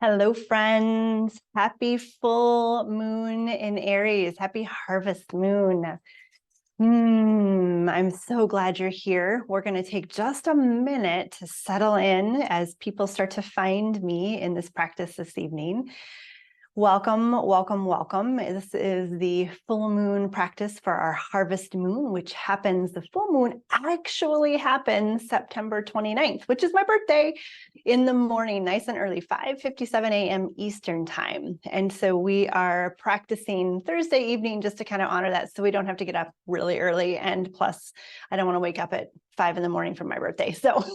Hello, friends. Happy full moon in Aries. Happy harvest moon. I'm so glad you're here. We're going to take just a minute to settle in as people start to find me in this practice this evening. Welcome, welcome, welcome. This is the full moon practice for our harvest moon, which happens, the full moon actually happens September 29th, which is my birthday, in the morning, nice and early, 5:57 a.m. Eastern time. And so we are practicing Thursday evening just to kind of honor that so we don't have to get up really early. And plus, I don't want to wake up at 5 in the morning for my birthday. So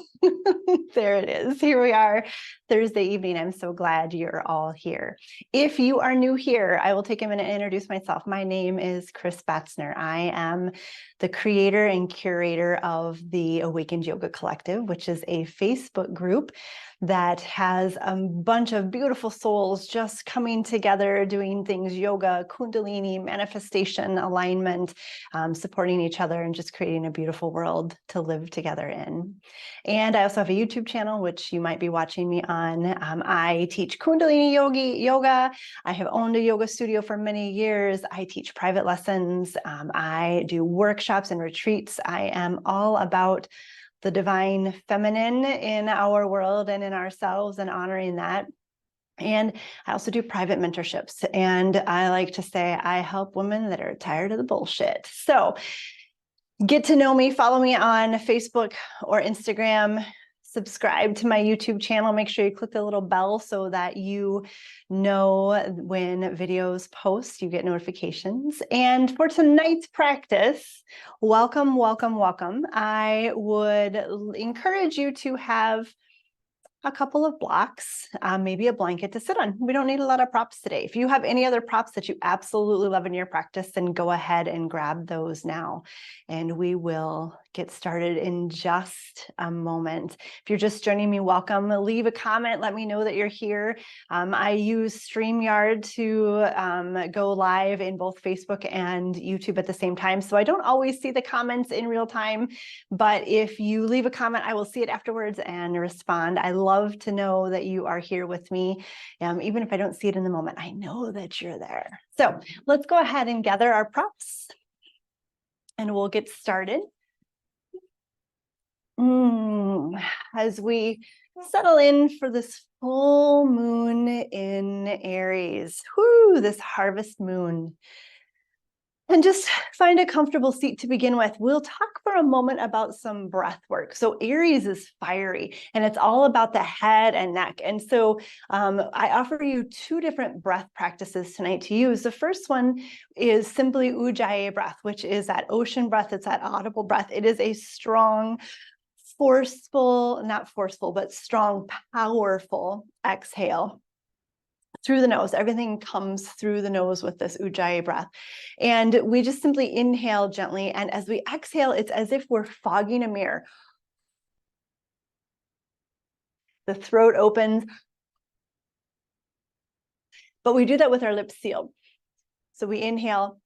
there it is. Here we are, Thursday evening. I'm so glad you're all here. If you are new here, I will take a minute and introduce myself. My name is Chris Batzner. I am the creator and curator of the Awakened Yoga Collective, which is a Facebook group that has a bunch of beautiful souls just coming together, doing things, yoga, kundalini, manifestation, alignment, supporting each other, and just creating a beautiful world to live together in. And I also have a YouTube channel, which you might be watching me on. I teach kundalini yoga. I have owned a yoga studio for many years. I teach private lessons. I do workshops and retreats. I am all about the divine feminine in our world and in ourselves and honoring that. And I also do private mentorships. And I like to say I help women that are tired of the bullshit. So get to know me, follow me on Facebook or Instagram, subscribe to my YouTube channel. Make sure you click the little bell so that you know when videos post, you get notifications. And for tonight's practice, welcome, welcome, welcome. I would encourage you to have a couple of blocks, maybe a blanket to sit on. We don't need a lot of props today. If you have any other props that you absolutely love in your practice, then go ahead and grab those now. And we will get started in just a moment. If you're just joining me, welcome. Leave a comment. Let me know that you're here. I use StreamYard to go live in both Facebook and YouTube at the same time. So I don't always see the comments in real time, but if you leave a comment, I will see it afterwards and respond. I love to know that you are here with me. Even if I don't see it in the moment, I know that you're there. So let's go ahead and gather our props and we'll get started. As we settle in for this full moon in Aries, this harvest moon. And just find a comfortable seat to begin with. We'll talk for a moment about some breath work. So Aries is fiery and it's all about the head and neck. And so I offer you two different breath practices tonight to use. The first one is simply Ujjayi breath, which is that ocean breath. It's that audible breath. It is a strong, not forceful, but strong, powerful exhale through the nose. Everything comes through the nose with this Ujjayi breath. And we just simply inhale gently. And as we exhale, it's as if we're fogging a mirror. The throat opens, but we do that with our lips sealed. So we inhale,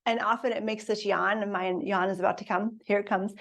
and often it makes this yawn, and my yawn is about to come. Here it comes.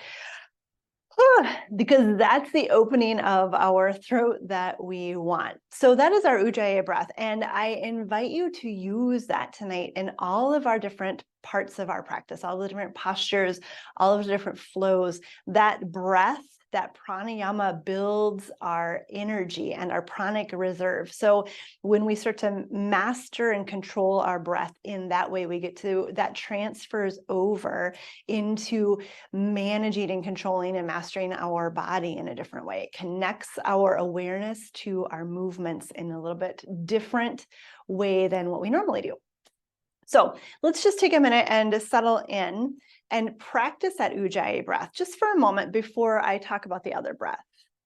Because that's the opening of our throat that we want. So that is our Ujjayi breath. And I invite you to use that tonight in all of our different parts of our practice, all the different postures, all of the different flows. That breath, that pranayama builds our energy and our pranic reserve. So when we start to master and control our breath in that way, that transfers over into managing and controlling and mastering our body in a different way. It connects our awareness to our movements in a little bit different way than what we normally do. So let's just take a minute and settle in and practice that Ujjayi breath just for a moment before I talk about the other breath.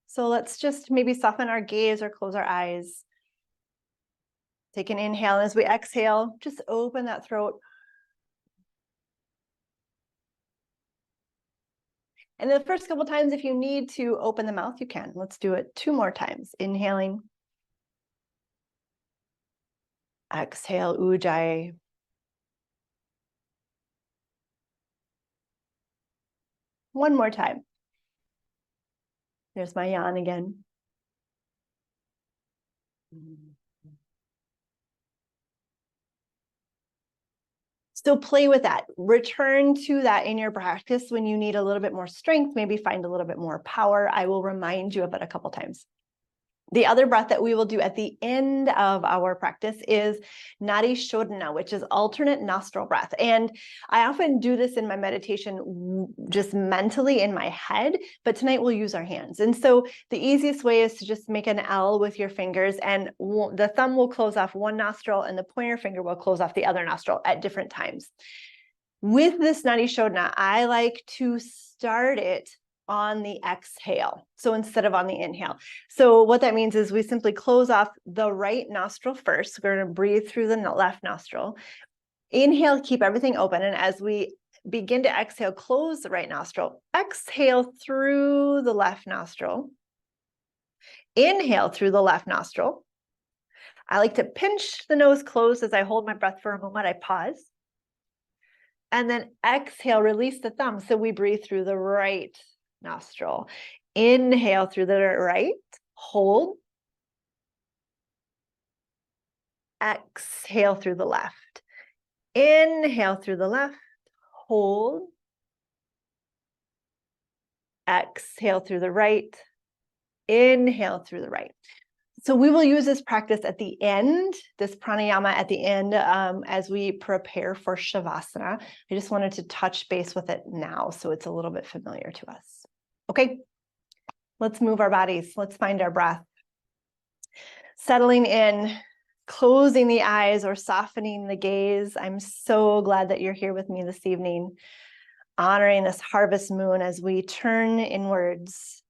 So let's just maybe soften our gaze or close our eyes. Take an inhale. As we exhale, just open that throat. And the first couple times, if you need to open the mouth, you can. Let's do it 2 more times. Inhaling. Exhale, Ujjayi. One more time. There's my yawn again. So play with that. Return to that in your practice when you need a little bit more strength, maybe find a little bit more power. I will remind you of it a couple times. The other breath that we will do at the end of our practice is Nadi Shodhana, which is alternate nostril breath. And I often do this in my meditation just mentally in my head, but tonight we'll use our hands. And so the easiest way is to just make an L with your fingers, and the thumb will close off one nostril and the pointer finger will close off the other nostril at different times. With this Nadi Shodhana, I like to start it on the exhale. So instead of on the inhale. So what that means is we simply close off the right nostril first. We're going to breathe through the left nostril. Inhale, keep everything open. And as we begin to exhale, close the right nostril. Exhale through the left nostril. Inhale through the left nostril. I like to pinch the nose closed as I hold my breath for a moment. I pause. And then exhale, release the thumb. So we breathe through the right nostril. Inhale through the right, hold. Exhale through the left. Inhale through the left, hold. Exhale through the right. Inhale through the right. So we will use this practice at the end, this pranayama at the end, as we prepare for Shavasana. I just wanted to touch base with it now so it's a little bit familiar to us. Okay, let's move our bodies. Let's find our breath. Settling in, closing the eyes or softening the gaze. I'm so glad that you're here with me this evening, honoring this harvest moon as we turn inwards.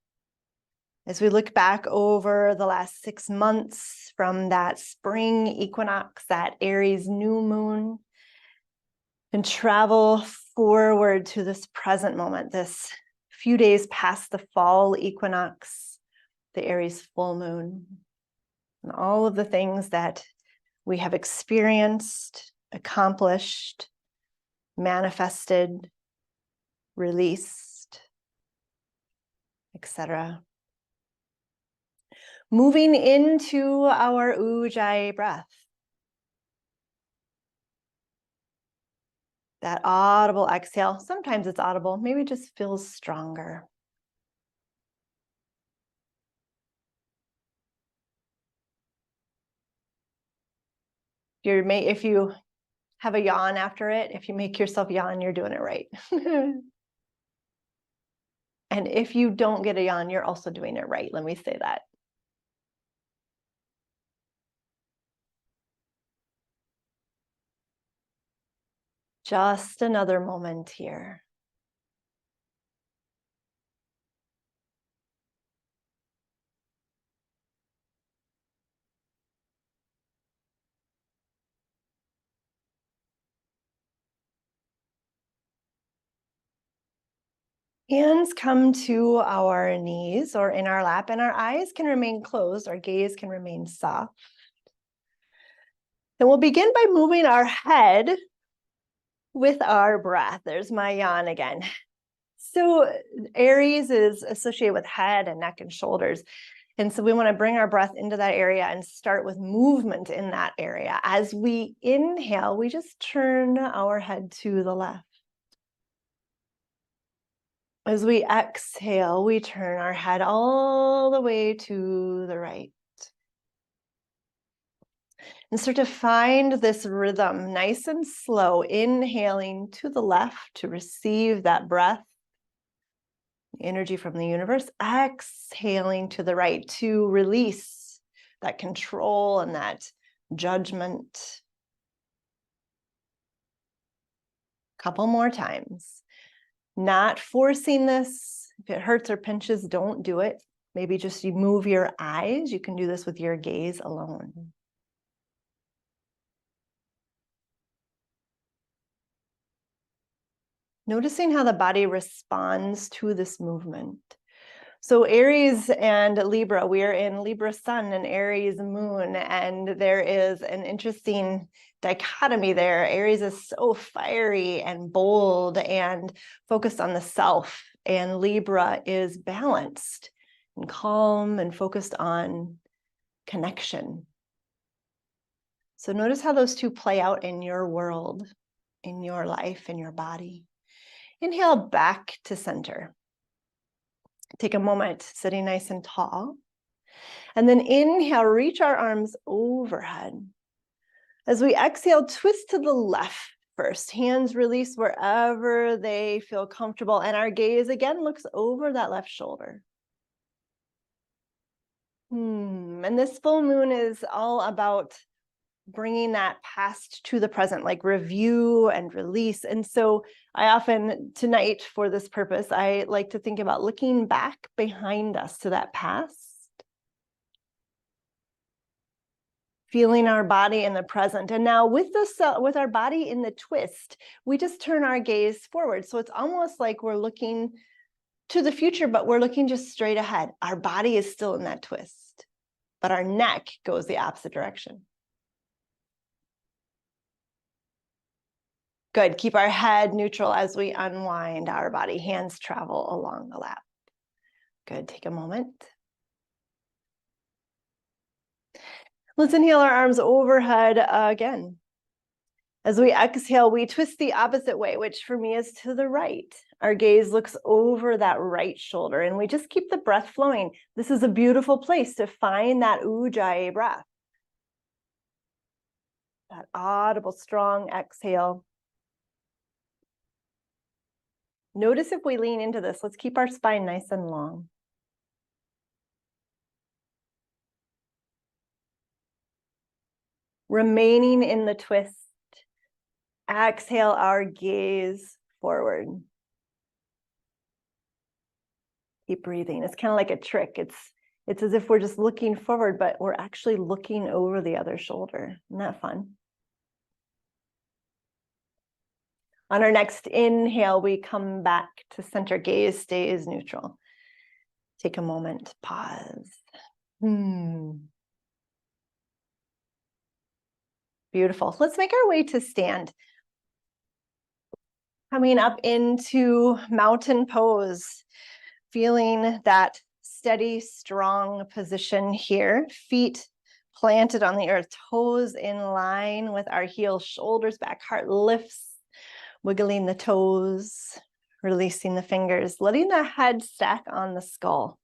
As we look back over the last 6 months from that spring equinox, that Aries new moon, and travel forward to this present moment, this few days past the fall equinox, the Aries full moon, and all of the things that we have experienced, accomplished, manifested, released, etc. Moving into our Ujjayi breath. That audible exhale, sometimes it's audible, maybe it just feels stronger. If you have a yawn after it, if you make yourself yawn, you're doing it right. And if you don't get a yawn, you're also doing it right. Let me say that. Just another moment here. Hands come to our knees or in our lap, and our eyes can remain closed. Our gaze can remain soft. And we'll begin by moving our head with our breath. There's my yawn again. So Aries is associated with head and neck and shoulders. And so we want to bring our breath into that area and start with movement in that area. As we inhale, we just turn our head to the left. As we exhale, we turn our head all the way to the right. And start to find this rhythm, nice and slow, inhaling to the left to receive that breath, energy from the universe, exhaling to the right to release that control and that judgment. Couple more times. Not forcing this. If it hurts or pinches, don't do it. Maybe just you move your eyes. You can do this with your gaze alone. Noticing how the body responds to this movement. So Aries and Libra, we are in Libra sun and Aries moon, and there is an interesting dichotomy there. Aries is so fiery and bold and focused on the self, and Libra is balanced and calm and focused on connection. So notice how those two play out in your world, in your life, in your body. Inhale back to center. Take a moment, sitting nice and tall. And then inhale, reach our arms overhead. As we exhale, twist to the left first. Hands release wherever they feel comfortable. And our gaze again looks over that left shoulder. And this full moon is all about bringing that past to the present, like review and release. And so I often, tonight for this purpose, I like to think about looking back behind us to that past, feeling our body in the present. And now with our body in the twist, we just turn our gaze forward. So it's almost like we're looking to the future, but we're looking just straight ahead. Our body is still in that twist, but our neck goes the opposite direction. Good. Keep our head neutral as we unwind our body. Hands travel along the lap. Good. Take a moment. Let's inhale our arms overhead again. As we exhale, we twist the opposite way, which for me is to the right. Our gaze looks over that right shoulder, and we just keep the breath flowing. This is a beautiful place to find that Ujjayi breath. That audible, strong exhale. Notice if we lean into this, let's keep our spine nice and long. Remaining in the twist, exhale our gaze forward. Keep breathing. It's kind of like a trick. It's as if we're just looking forward, but we're actually looking over the other shoulder. Isn't that fun? On our next inhale, we come back to center. Gaze stays neutral. Take a moment, pause. Beautiful. Let's make our way to stand. Coming up into mountain pose, feeling that steady, strong position here. Feet planted on the earth, toes in line with our heels, shoulders back, heart lifts. Wiggling the toes, releasing the fingers, letting the head stack on the skull.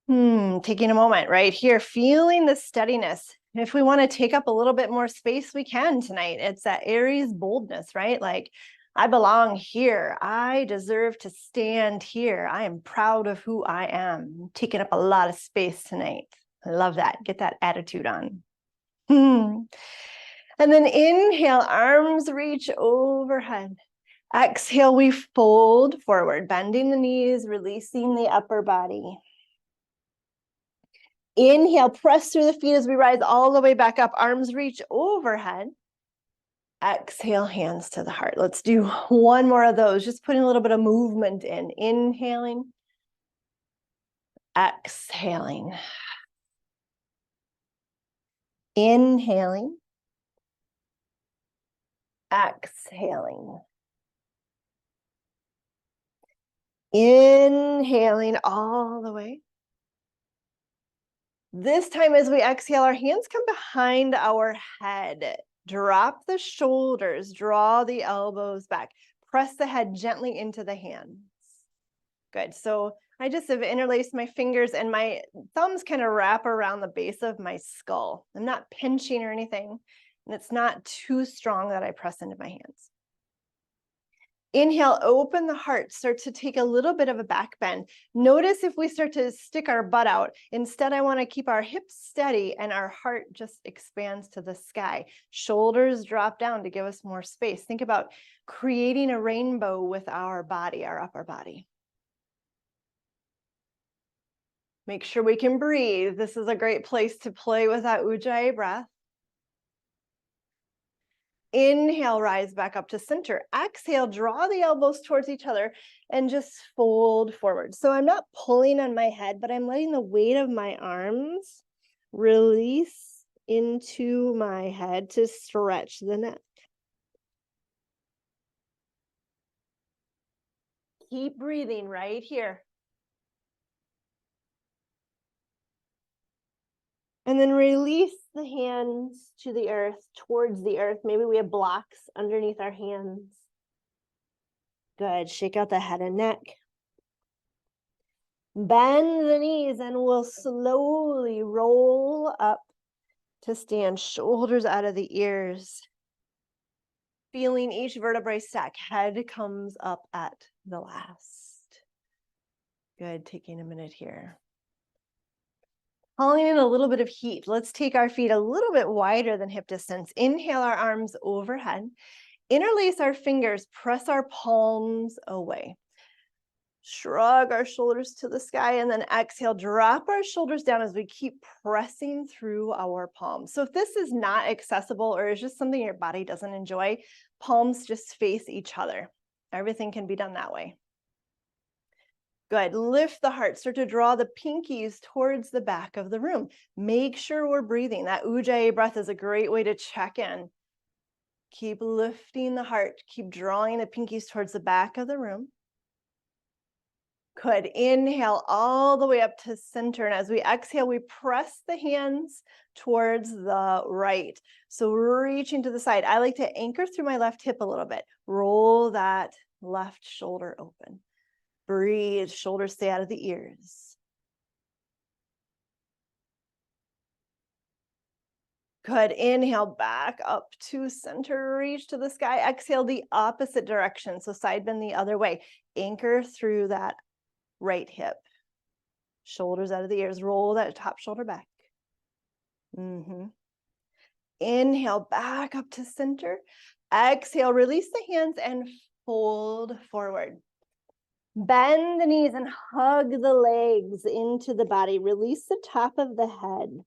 Taking a moment right here, feeling the steadiness. If we want to take up a little bit more space, we can tonight. It's that Aries boldness, right? Like, I belong here. I deserve to stand here. I am proud of who I am. I'm taking up a lot of space tonight. I love that. Get that attitude on. And then inhale, arms reach overhead. Exhale, we fold forward, bending the knees, releasing the upper body. Inhale, press through the feet as we rise all the way back up. Arms reach overhead. Exhale, hands to the heart. Let's do one more of those, just putting a little bit of movement in. Inhaling. Exhaling. Inhaling. Exhaling. Inhaling all the way. This time as we exhale, our hands come behind our head. Drop the shoulders, draw the elbows back. Press the head gently into the hands. Good. So I just have interlaced my fingers and my thumbs kind of wrap around the base of my skull. I'm not pinching or anything, and it's not too strong that I press into my hands. Inhale, open the heart, start to take a little bit of a back bend. Notice if we start to stick our butt out. Instead, I want to keep our hips steady and our heart just expands to the sky. Shoulders drop down to give us more space. Think about creating a rainbow with our body, our upper body. Make sure we can breathe. This is a great place to play with that Ujjayi breath. Inhale, rise back up to center. Exhale, draw the elbows towards each other and just fold forward. So I'm not pulling on my head, but I'm letting the weight of my arms release into my head to stretch the neck. Keep breathing right here. And then release the hands to the earth, towards the earth. Maybe we have blocks underneath our hands. Good. Shake out the head and neck. Bend the knees and we'll slowly roll up to stand, shoulders out of the ears. Feeling each vertebrae stack, head comes up at the last. Good, taking a minute here. Calling in a little bit of heat. Let's take our feet a little bit wider than hip distance. Inhale our arms overhead. Interlace our fingers, press our palms away. Shrug our shoulders to the sky and then exhale, drop our shoulders down as we keep pressing through our palms. So if this is not accessible or is just something your body doesn't enjoy, palms just face each other. Everything can be done that way. Good. Lift the heart. Start to draw the pinkies towards the back of the room. Make sure we're breathing. That Ujjayi breath is a great way to check in. Keep lifting the heart. Keep drawing the pinkies towards the back of the room. Good. Inhale all the way up to center. And as we exhale, we press the hands towards the right. So reaching to the side. I like to anchor through my left hip a little bit. Roll that left shoulder open. Breathe, shoulders stay out of the ears. Good, inhale back up to center, reach to the sky. Exhale the opposite direction, so side bend the other way. Anchor through that right hip. Shoulders out of the ears, roll that top shoulder back. Inhale back up to center. Exhale, release the hands and fold forward. Bend the knees and hug the legs into the body. Release the top of the head.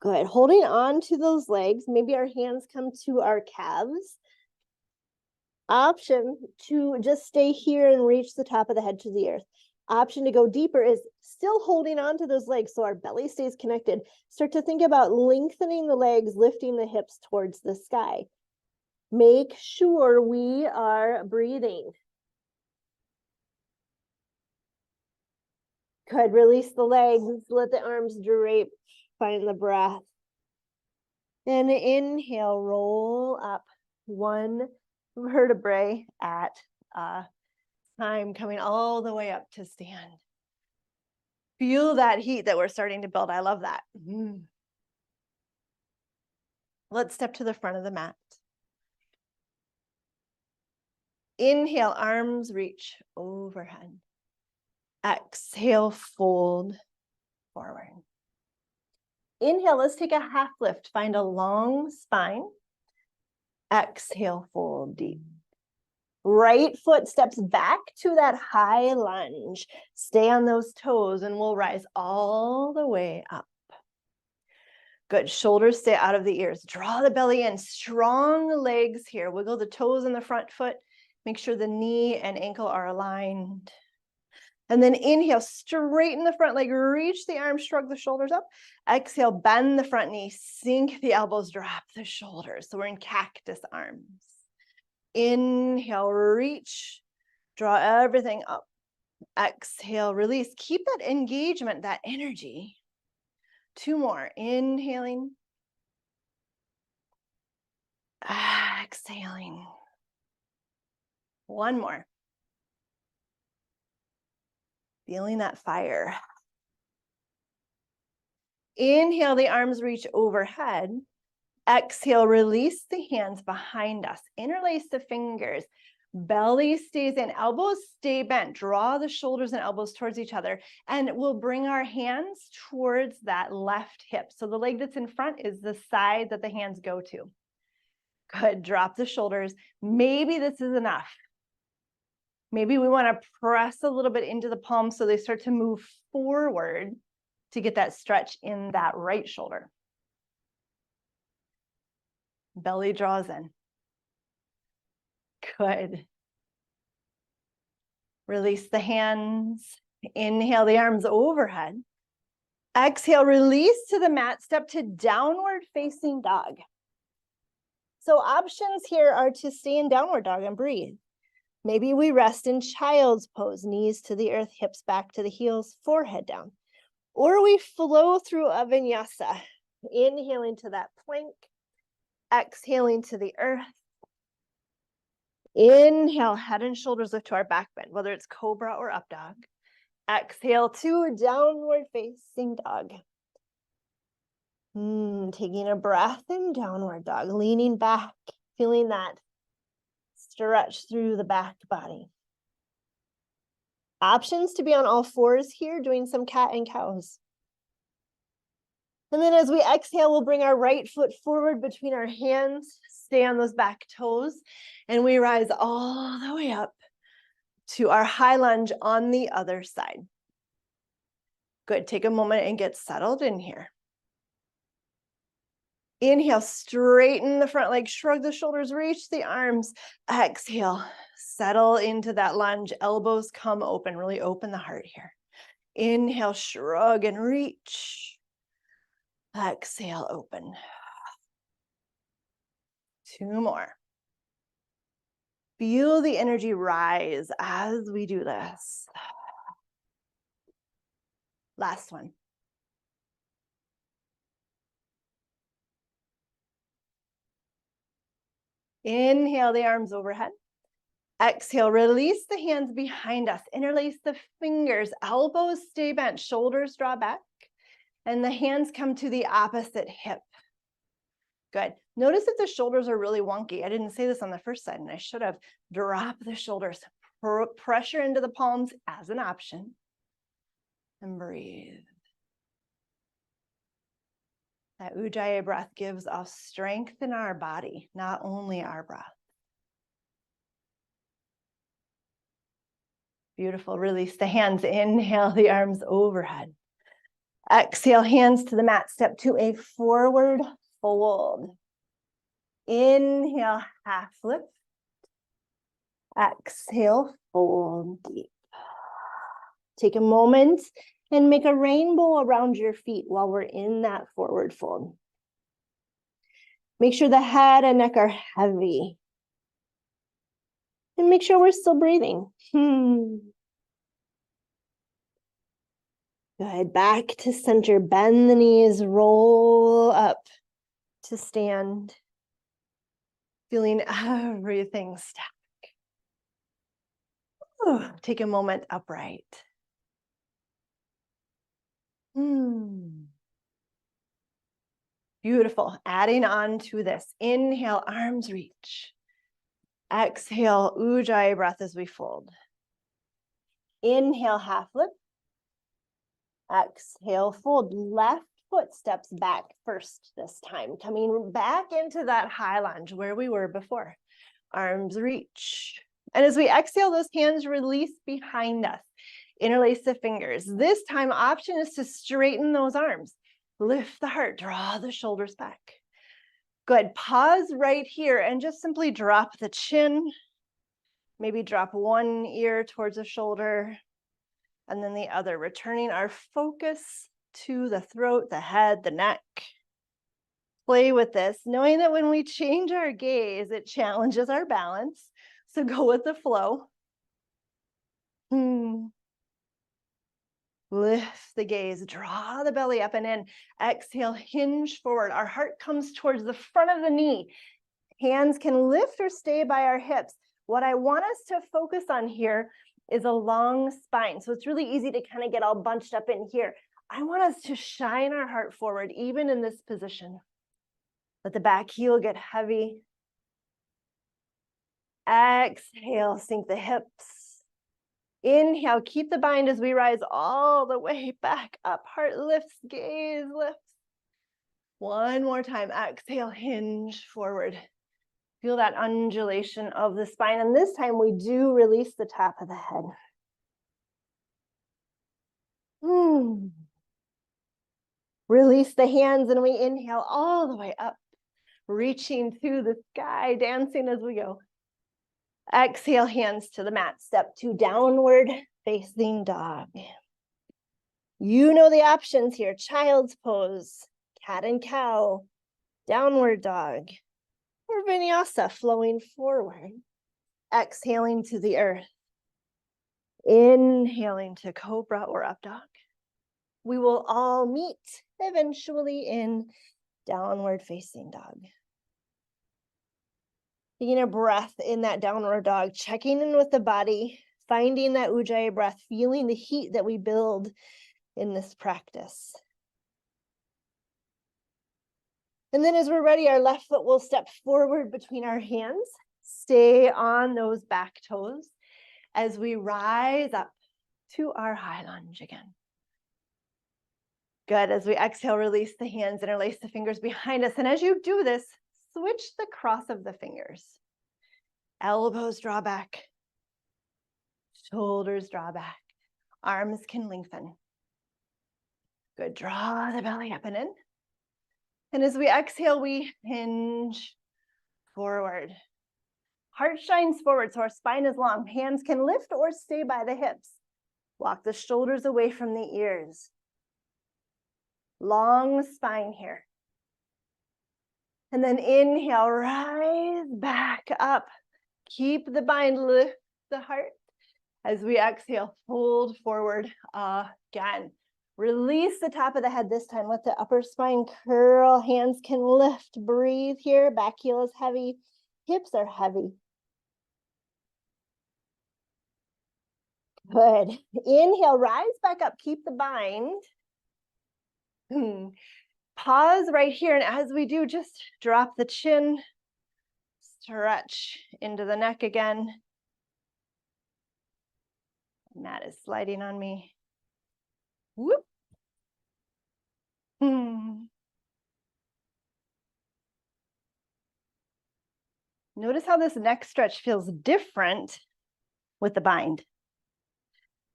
Good. Holding on to those legs. Maybe our hands come to our calves. Option to just stay here and reach the top of the head to the earth. Option to go deeper is still holding on to those legs so our belly stays connected. Start to think about lengthening the legs, lifting the hips towards the sky. Make sure we are breathing. Good. Release the legs. Let the arms drape. Find the breath. And inhale, roll up one vertebrae at a time, coming all the way up to stand. Feel that heat that we're starting to build. I love that. Let's step to the front of the mat. Inhale, arms reach overhead. Exhale, fold forward. Inhale, let's take a half lift. Find a long spine. Exhale, fold deep. Right foot steps back to that high lunge. Stay on those toes and we'll rise all the way up. Good. Shoulders stay out of the ears. Draw the belly in. Strong legs here. Wiggle the toes in the front foot. Make sure the knee and ankle are aligned. And then inhale, straighten the front leg, reach the arms, shrug the shoulders up. Exhale, bend the front knee, sink the elbows, drop the shoulders. So we're in cactus arms. Inhale, reach, draw everything up. Exhale, release. Keep that engagement, that energy. Two more. Inhaling. Exhaling. One more. Feeling that fire. Inhale, the arms reach overhead. Exhale, release the hands behind us. Interlace the fingers. Belly stays in, elbows stay bent. Draw the shoulders and elbows towards each other. And we'll bring our hands towards that left hip. So the leg that's in front is the side that the hands go to. Good, drop the shoulders. Maybe this is enough. Maybe we want to press a little bit into the palms so they start to move forward to get that stretch in that right shoulder. Belly draws in. Good. Release the hands. Inhale the arms overhead. Exhale, release to the mat. Step to downward facing dog. So options here are to stay in downward dog and breathe. Maybe we rest in child's pose, knees to the earth, hips back to the heels, forehead down. Or we flow through a vinyasa, inhaling to that plank, exhaling to the earth. Inhale, head and shoulders lift to our back bend, whether it's cobra or up dog. Exhale to downward facing dog. Taking a breath in downward dog, leaning back, feeling that stretch through the back body. Options to be on all fours here, doing some cat and cows. And then as we exhale, we'll bring our right foot forward between our hands, stay on those back toes, and we rise all the way up to our high lunge on the other side. Good, take a moment and get settled in here. Inhale, straighten the front leg, shrug the shoulders, reach the arms. Exhale, settle into that lunge, elbows come open, really open the heart here. Inhale, shrug and reach. Exhale, open. 2 more. Feel the energy rise as we do this. Last one. Inhale the arms overhead. Exhale, release the hands behind us. Interlace the fingers, elbows stay bent, shoulders draw back, and the hands come to the opposite hip. Good. Notice if the shoulders are really wonky. I didn't say this on the first side, and I should have. Drop the shoulders. Pressure into the palms as an option. And breathe. That Ujjayi breath gives us strength in our body, not only our breath. Beautiful. Release the hands. Inhale the arms overhead. Exhale, hands to the mat. Step to a forward fold. Inhale, half lift. Exhale, fold deep. Take a moment and make a rainbow around your feet while we're in that forward fold. Make sure the head and neck are heavy. And make sure we're still breathing. Good. Back to center. Bend the knees. Roll up to stand. Feeling everything stack. Take a moment upright. Beautiful. Adding on to this. Inhale, arms reach. Exhale, Ujjayi breath as we fold. Inhale, half lift. Exhale, fold. Left foot steps back first this time. Coming back into that high lunge where we were before. Arms reach. And as we exhale, those hands release behind us. Interlace the fingers. This time, option is to straighten those arms. Lift the heart, draw the shoulders back. Good. Pause right here and just simply drop the chin. Maybe drop one ear towards the shoulder and then the other, returning our focus to the throat, the head, the neck. Play with this, knowing that when we change our gaze, it challenges our balance. So go with the flow. Lift the gaze, draw the belly up and in. Exhale, hinge forward. Our heart comes towards the front of the knee. Hands can lift or stay by our hips. What I want us to focus on here is a long spine. So it's really easy to kind of get all bunched up in here. I want us to shine our heart forward, even in this position. Let the back heel get heavy. Exhale, sink the hips. Inhale, keep the bind as we rise all the way back up. Heart lifts, gaze lifts. One more time. Exhale, hinge forward. Feel that undulation of the spine. And this time we do release the top of the head. Release the hands and we inhale all the way up, reaching through the sky, dancing as we go. Exhale, hands to the mat. Step to downward facing dog. You know the options here. Child's pose, cat and cow, downward dog, or vinyasa, flowing forward. Exhaling to the earth. Inhaling to cobra or up dog. we will all meet eventually in downward facing dog. Taking a breath in that downward dog, checking in with the body, finding that Ujjayi breath, feeling the heat that we build in this practice. And then as we're ready, our left foot will step forward between our hands. Stay on those back toes as we rise up to our high lunge again. Good. As we exhale, release the hands, interlace the fingers behind us. And as you do this, switch the cross of the fingers. Elbows draw back. Shoulders draw back. Arms can lengthen. Good. Draw the belly up and in. And as we exhale, we hinge forward. Heart shines forward, so our spine is long. Hands can lift or stay by the hips. Walk the shoulders away from the ears. Long spine here. And then inhale, rise back up. Keep the bind, lift the heart. As we exhale, fold forward again. Release the top of the head this time. Let the upper spine curl. Hands can lift. Breathe here. Back heel is heavy. Hips are heavy. Good. Inhale, rise back up. Keep the bind. Pause right here. And as we do, just drop the chin. Stretch into the neck again. Mat is sliding on me. Whoop. Notice how this neck stretch feels different with the bind.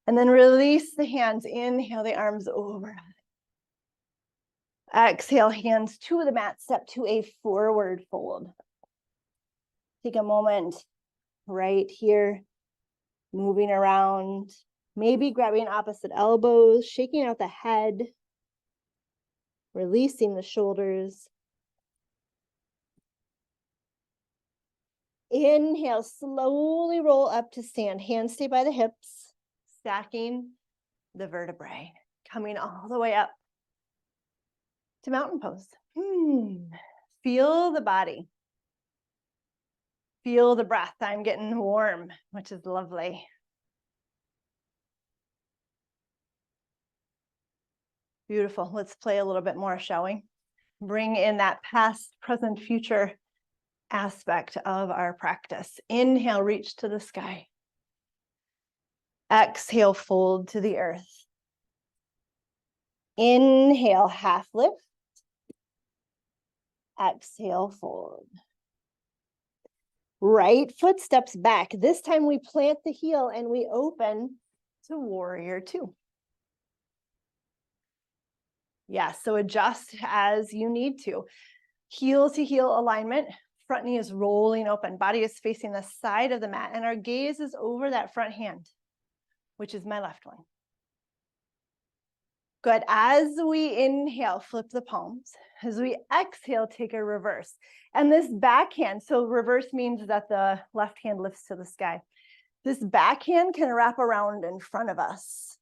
And then release the hands. Inhale the arms over. Exhale, hands to the mat. Step to a forward fold. Take a moment right here, moving around, maybe grabbing opposite elbows, shaking out the head, releasing the shoulders. Inhale, slowly roll up to stand. Hands stay by the hips, stacking the vertebrae, coming all the way up to mountain pose. Feel the body. Feel the breath. I'm getting warm, which is lovely. Beautiful. Let's play a little bit more, shall we? Bring in that past, present, future aspect of our practice. Inhale, reach to the sky. Exhale, fold to the earth. Inhale, half lift. Exhale, fold. Right foot steps back. This time we plant the heel and we open to warrior two. Yes, so adjust as you need to. Heel to heel alignment. Front knee is rolling open. Body is facing the side of the mat and our gaze is over that front hand, which is my left one. Good. As we inhale, flip the palms. As we exhale, take a reverse. And this backhand, so reverse means that the left hand lifts to the sky. This backhand can wrap around in front of us.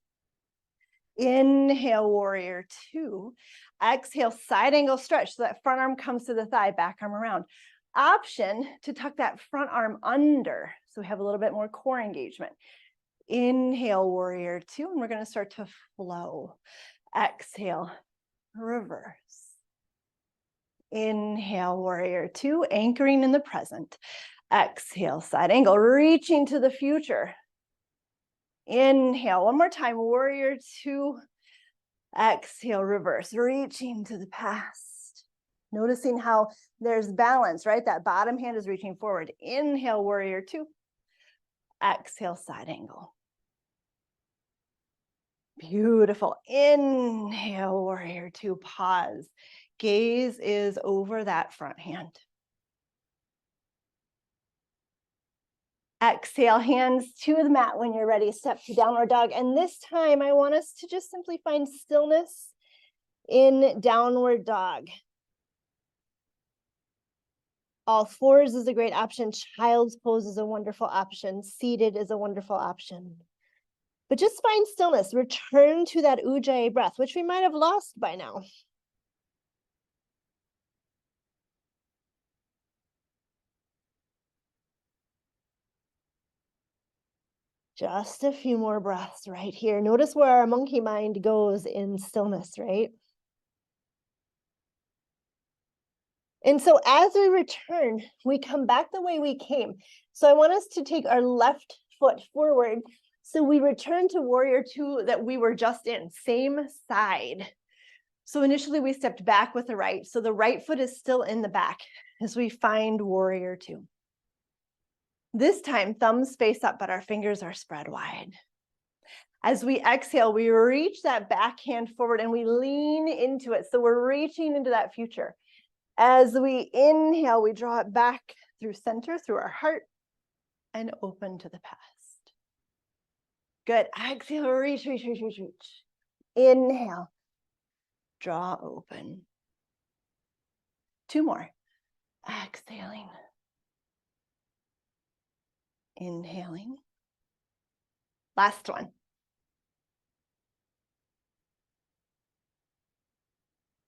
Inhale, warrior two. Exhale, side angle stretch. So that front arm comes to the thigh, back arm around. Option to tuck that front arm under. So we have a little bit more core engagement. Inhale, warrior two, and we're going to start to flow. Exhale, reverse. Inhale, warrior two, anchoring in the present. Exhale, side angle, reaching to the future. Inhale, one more time, warrior two. Exhale, reverse, reaching to the past. Noticing how there's balance, right? That bottom hand is reaching forward. Inhale, warrior two. Exhale, side angle. Beautiful. Inhale, warrior two, pause. Gaze is over that front hand. Exhale, hands to the mat when you're ready. Step to downward dog. And this time I want us to just simply find stillness in downward dog. All fours is a great option. Child's pose is a wonderful option. Seated is a wonderful option. But just find stillness. Return to that Ujjayi breath, which we might have lost by now. Just a few more breaths right here. Notice where our monkey mind goes in stillness, right? And so as we return, we come back the way we came. So I want us to take our left foot forward. So we return to warrior two that we were just in, same side. So initially we stepped back with the right. So the right foot is still in the back as we find warrior two. This time, thumbs face up, but our fingers are spread wide. As we exhale, we reach that back hand forward and we lean into it. So we're reaching into that future. As we inhale, we draw it back through center, through our heart, and open to the past. Good. Exhale, reach, reach, reach, reach, reach. Inhale, draw open. Two more. Exhaling. Inhaling. Last one.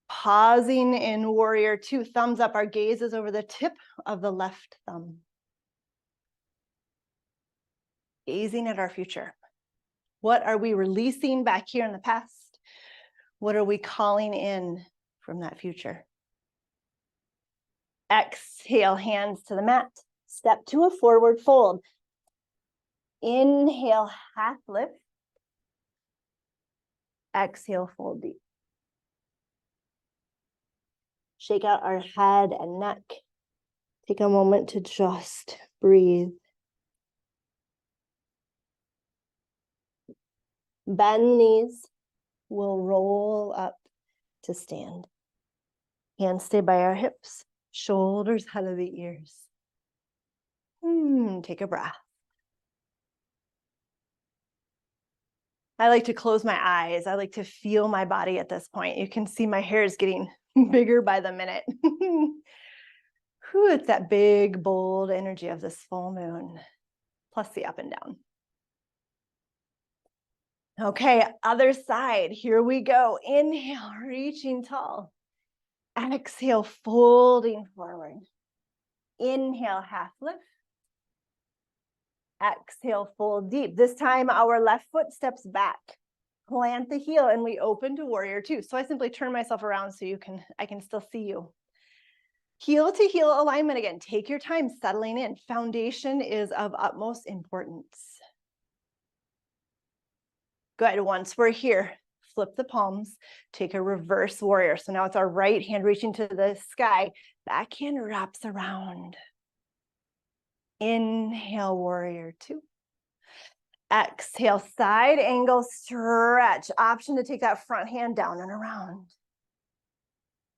Pausing in warrior two, thumbs up. Our gaze is over the tip of the left thumb. Gazing at our future. What are we releasing back here in the past? What are we calling in from that future? Exhale, hands to the mat. Step to a forward fold. Inhale, half lift. Exhale, fold deep. Shake out our head and neck. Take a moment to just breathe. Bend knees. We'll roll up to stand. Hands stay by our hips. Shoulders out of the ears. Take a breath. I like to close my eyes. I like to feel my body at this point. You can see my hair is getting bigger by the minute. It's that big, bold energy of this full moon, plus the up and down. Okay, other side. Here we go. Inhale, reaching tall. Exhale, folding forward. Inhale, half lift. Exhale, fold deep. This time our left foot steps back. Plant the heel and we open to warrior two. So I simply turn myself around so I can still see you. Heel to heel alignment again. Take your time settling in. Foundation is of utmost importance. Good. Once we're here, flip the palms, take a reverse warrior. So now it's our right hand reaching to the sky. Back hand wraps around. Inhale, warrior two. Exhale, side angle stretch. Option to take that front hand down and around.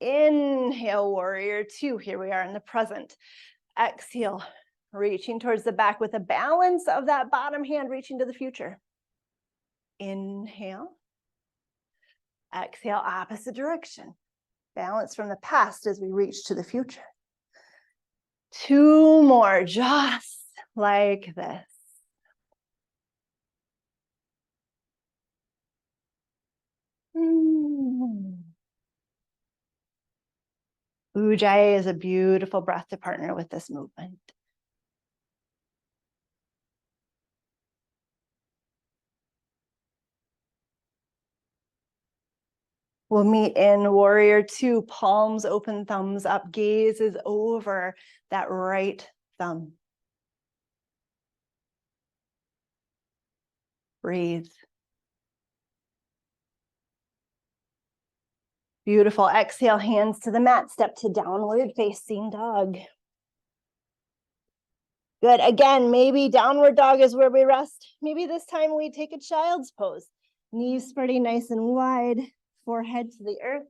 Inhale, warrior two. Here we are in the present. Exhale, reaching towards the back with a balance of that bottom hand reaching to the future. Inhale. Exhale, opposite direction. Balance from the past as we reach to the future. Two more, just like this. Ujjayi is a beautiful breath to partner with this movement. We'll meet in warrior two, palms open, thumbs up, gaze is over that right thumb. Breathe. Beautiful. Exhale, hands to the mat. Step to downward facing dog. Good. Again, maybe downward dog is where we rest. Maybe this time we take a child's pose. Knees spreading nice and wide, forehead to the earth.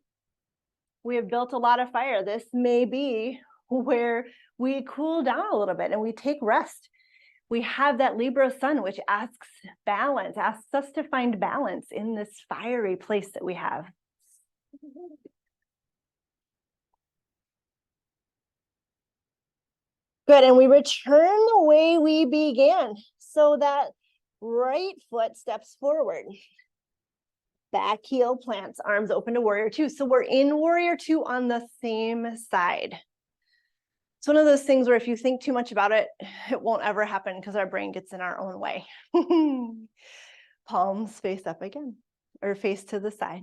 We have built a lot of fire. This may be where we cool down a little bit and we take rest. We have that Libra sun, which asks balance, asks us to find balance in this fiery place that we have. Good, and we return the way we began. So that right foot steps forward. Back heel plants, arms open to warrior two. So we're in warrior two on the same side. It's one of those things where if you think too much about it, it won't ever happen because our brain gets in our own way. Palms face up again, or face to the side.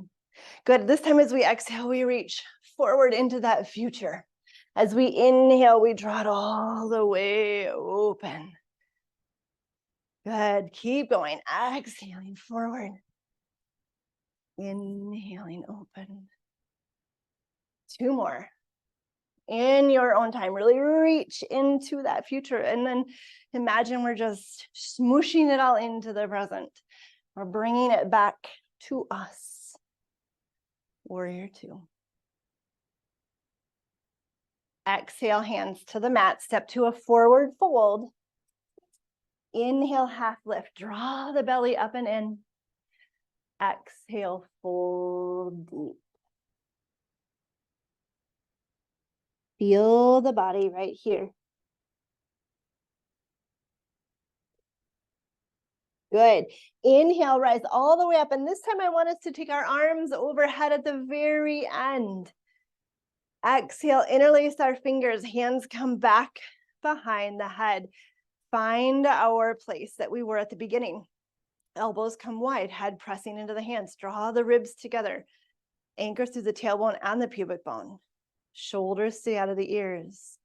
Good. This time as we exhale, we reach forward into that future. As we inhale, we draw it all the way open. Good. Keep going. Exhaling forward. Inhaling open. 2 more. In your own time, really reach into that future. And then imagine we're just smooshing it all into the present. We're bringing it back to us. Warrior two. Exhale, hands to the mat. Step to a forward fold. Inhale, half lift. Draw the belly up and in. Exhale, fold deep. Feel the body right here. Good. Inhale, rise all the way up. And this time I want us to take our arms overhead at the very end. Exhale, interlace our fingers. Hands come back behind the head. Find our place that we were at the beginning. Elbows come wide, head pressing into the hands. Draw the ribs together. Anchor through the tailbone and the pubic bone. Shoulders stay out of the ears.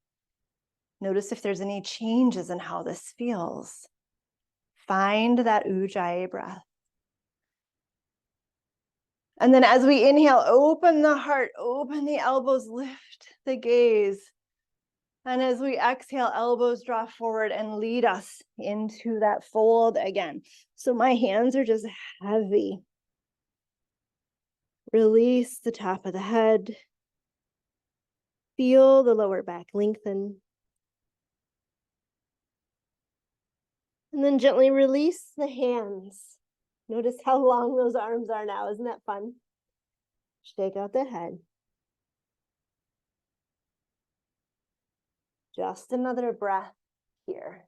Notice if there's any changes in how this feels. Find that Ujjayi breath. And then as we inhale, open the heart, open the elbows, lift the gaze. And as we exhale, elbows draw forward and lead us into that fold again. So my hands are just heavy. Release the top of the head. Feel the lower back lengthen. And then gently release the hands. Notice how long those arms are now. Isn't that fun? Shake out the head. Just another breath here.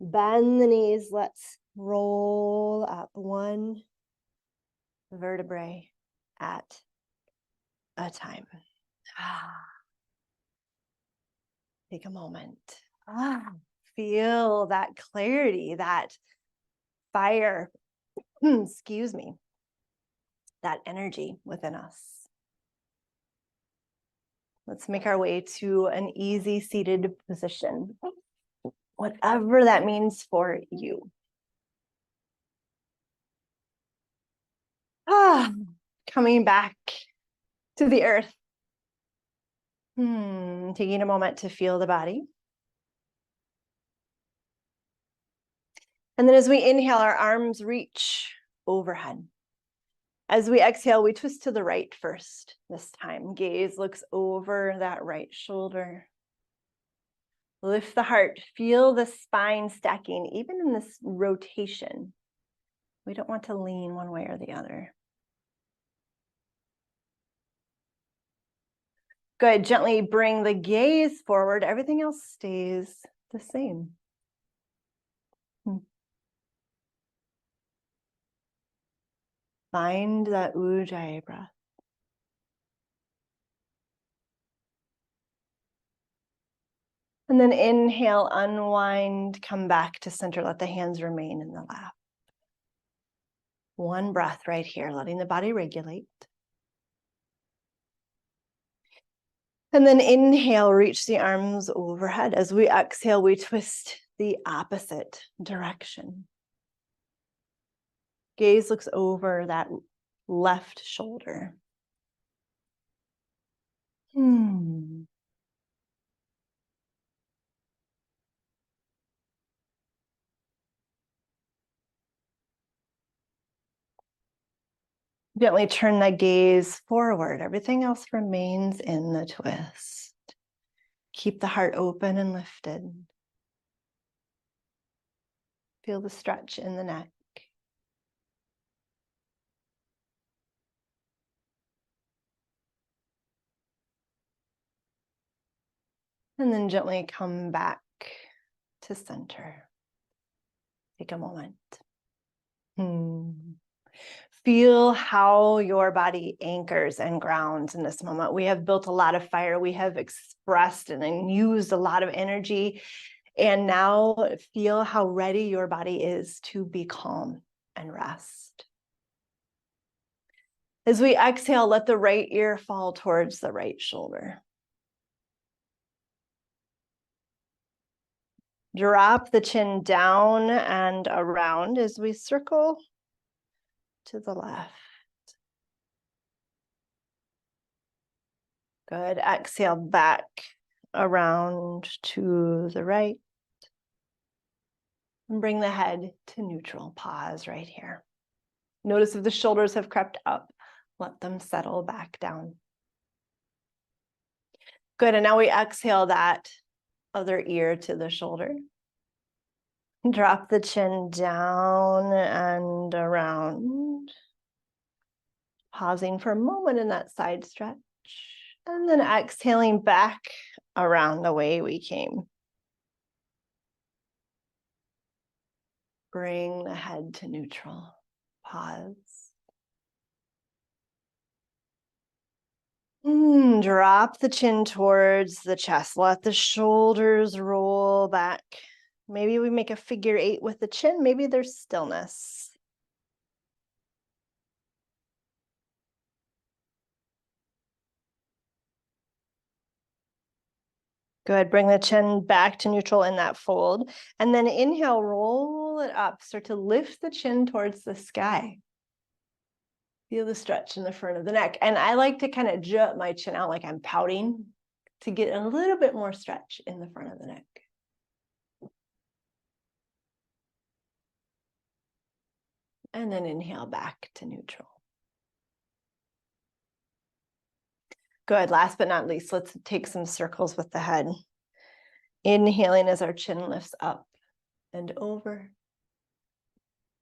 Bend the knees. Let's roll up one vertebrae at a time. Take a moment. Feel that clarity, that fire, excuse me, that energy within us. Let's make our way to an easy seated position, whatever that means for you. Coming back to the earth. Taking a moment to feel the body. And then as we inhale, our arms reach overhead. As we exhale, we twist to the right first this time. Gaze looks over that right shoulder. Lift the heart. Feel the spine stacking, even in this rotation. We don't want to lean one way or the other. Good. Gently bring the gaze forward. Everything else stays the same. Find that Ujjayi breath. And then inhale, unwind, come back to center. Let the hands remain in the lap. One breath right here, letting the body regulate. And then inhale, reach the arms overhead. As we exhale, we twist the opposite direction. Gaze looks over that left shoulder. Gently turn the gaze forward. Everything else remains in the twist. Keep the heart open and lifted. Feel the stretch in the neck. And then gently come back to center. Take a moment. Feel how your body anchors and grounds in this moment. We have built a lot of fire. We have expressed and used a lot of energy. And now feel how ready your body is to be calm and rest. As we exhale, let the right ear fall towards the right shoulder. Drop the chin down and around as we circle to the left. Good. Exhale back around to the right. And bring the head to neutral. Pause right here. Notice if the shoulders have crept up, let them settle back down. Good. And now we exhale that other ear to the shoulder. Drop the chin down and around. Pausing for a moment in that side stretch. And then exhaling back around the way we came. Bring the head to neutral. Pause. Drop the chin towards the chest. Let the shoulders roll back. Maybe we make a figure 8 with the chin. Maybe there's stillness. Good. Bring the chin back to neutral in that fold. And then inhale, roll it up. Start to lift the chin towards the sky. Feel the stretch in the front of the neck. And I like to kind of jut my chin out like I'm pouting to get a little bit more stretch in the front of the neck. And then inhale back to neutral. Good. Last but not least, let's take some circles with the head. Inhaling as our chin lifts up and over.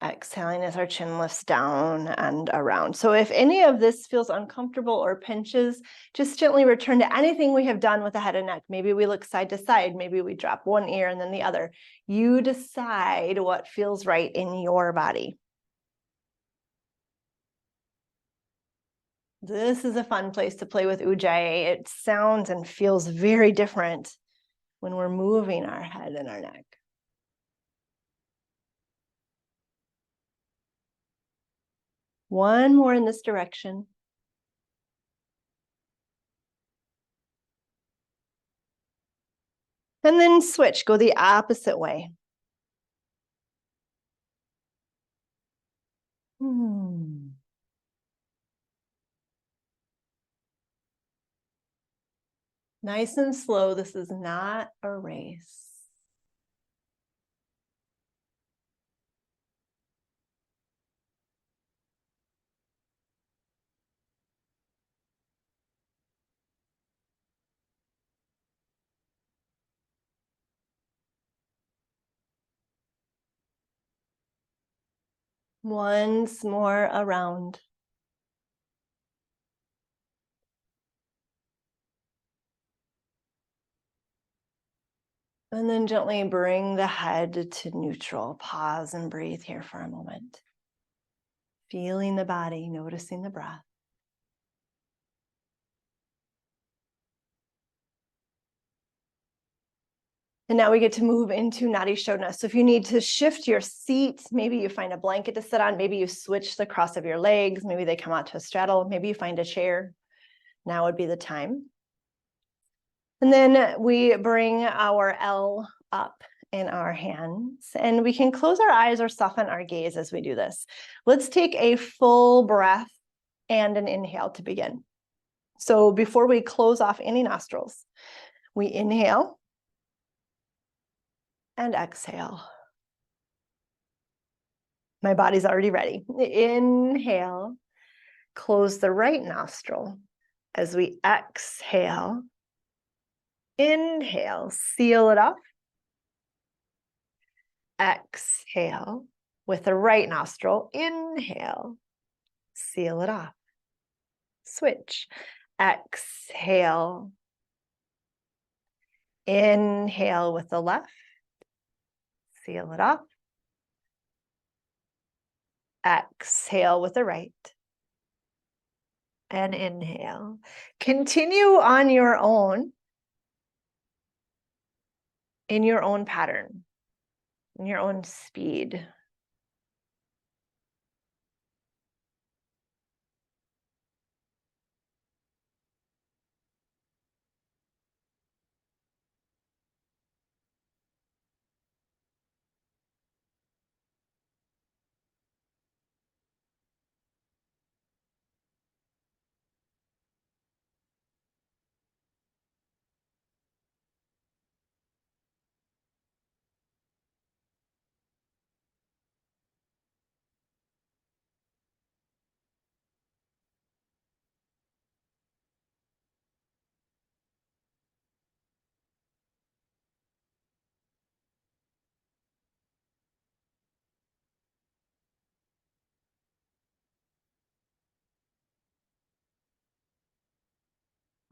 Exhaling as our chin lifts down and around. So if any of this feels uncomfortable or pinches, just gently return to anything we have done with the head and neck. Maybe we look side to side. Maybe we drop one ear and then the other. You decide what feels right in your body. This is a fun place to play with Ujjayi. It sounds and feels very different when we're moving our head and our neck. One more in this direction. And then switch, go the opposite way. Nice and slow. This is not a race. Once more around. And then gently bring the head to neutral. Pause and breathe here for a moment. Feeling the body, noticing the breath. And now we get to move into Nadi Shodhana. So if you need to shift your seat, maybe you find a blanket to sit on, maybe you switch the cross of your legs, maybe they come out to a straddle, maybe you find a chair. Now would be the time. And then we bring our L up in our hands, and we can close our eyes or soften our gaze as we do this. Let's take a full breath and an inhale to begin. So before we close off any nostrils, we inhale and exhale. My body's already ready. Inhale, close the right nostril as we exhale. Inhale, seal it off. Exhale with the right nostril. Inhale, seal it off. Switch. Exhale. Inhale with the left. Seal it up. Exhale with the right. And inhale. Continue on your own, in your own pattern, in your own speed.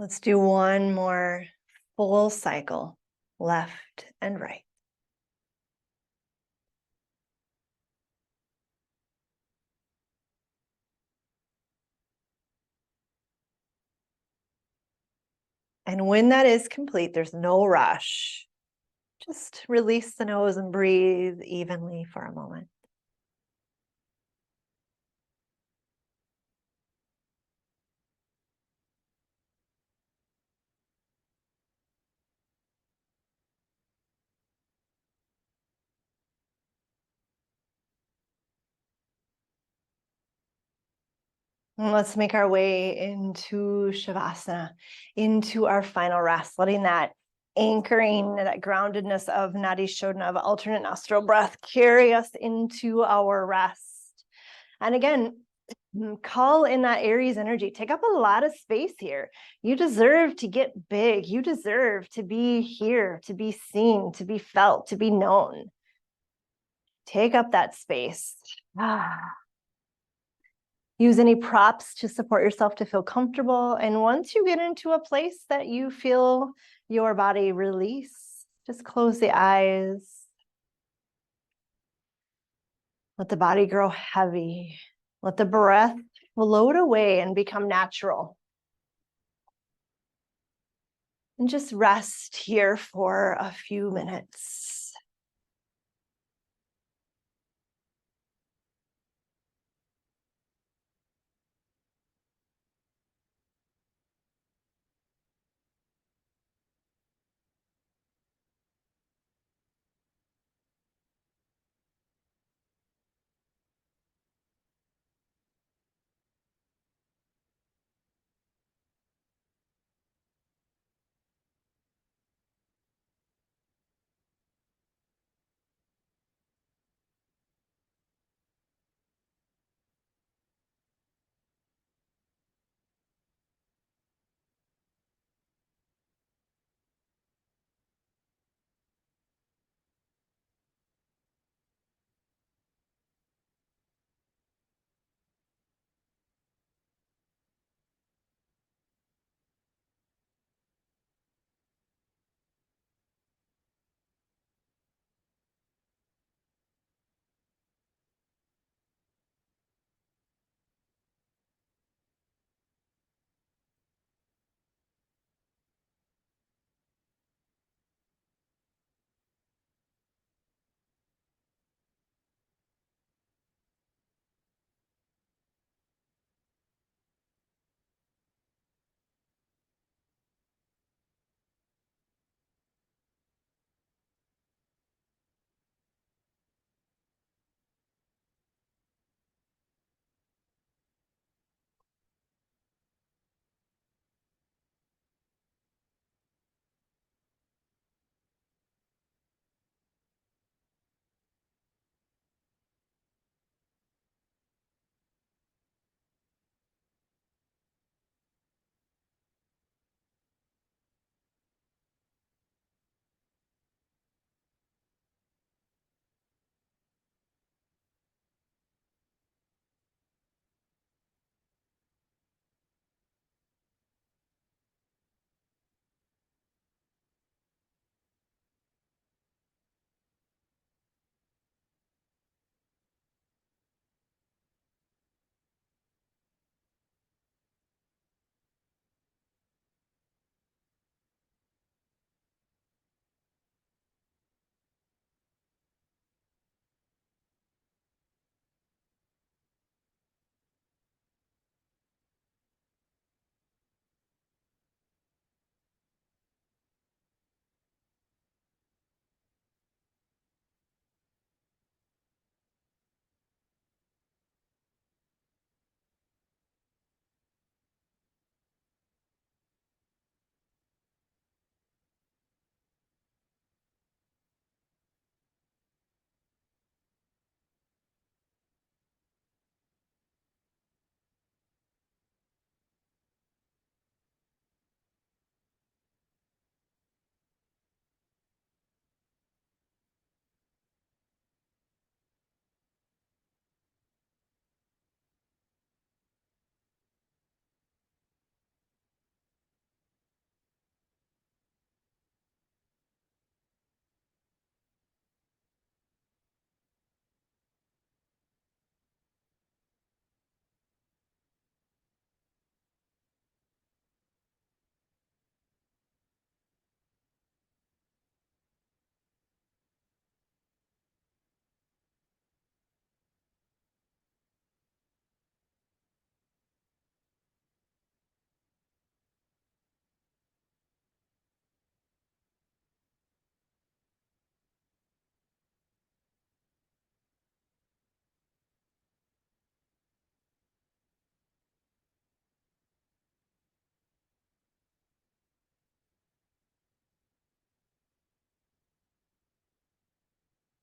Let's do one more full cycle, left and right. And when that is complete, there's no rush. Just release the nose and breathe evenly for a moment. And let's make our way into Shavasana, into our final rest, letting that anchoring, that groundedness of Nadi Shodhana, of alternate nostril breath, carry us into our rest. And again, call in that Aries energy. Take up a lot of space here. You deserve to get big. You deserve to be here, to be seen, to be felt, to be known. Take up that space. Use any props to support yourself to feel comfortable. And once you get into a place that you feel your body release, just close the eyes. Let the body grow heavy. Let the breath float away and become natural. And just rest here for a few minutes.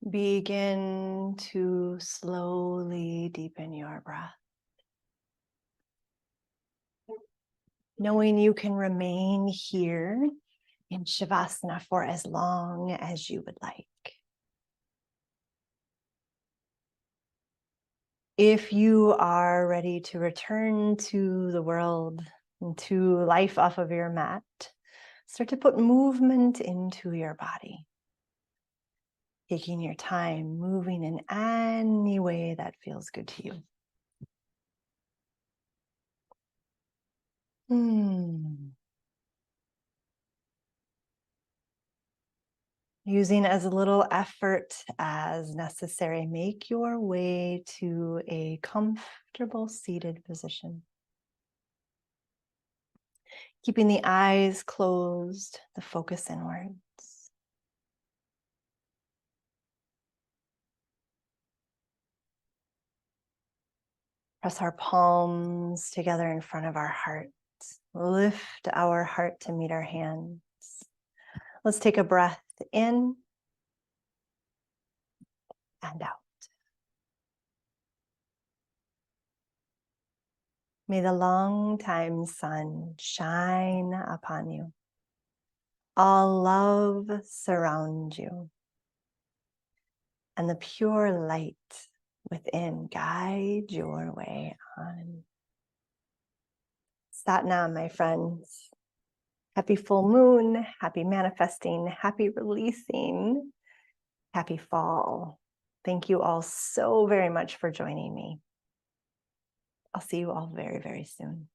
Begin to slowly deepen your breath. Knowing you can remain here in Shavasana for as long as you would like. If you are ready to return to the world and to life off of your mat, start to put movement into your body. Taking your time, moving in any way that feels good to you. Using as little effort as necessary, make your way to a comfortable seated position. Keeping the eyes closed, the focus inwards. Press our palms together in front of our hearts. Lift our heart to meet our hands. Let's take a breath in and out. May the long-time sun shine upon you. All love surround you. And the pure light within guide your way on. Sat Nam, my friends. Happy full moon, happy manifesting, happy releasing, happy fall. Thank you all so very much for joining me. I'll see you all very, very soon.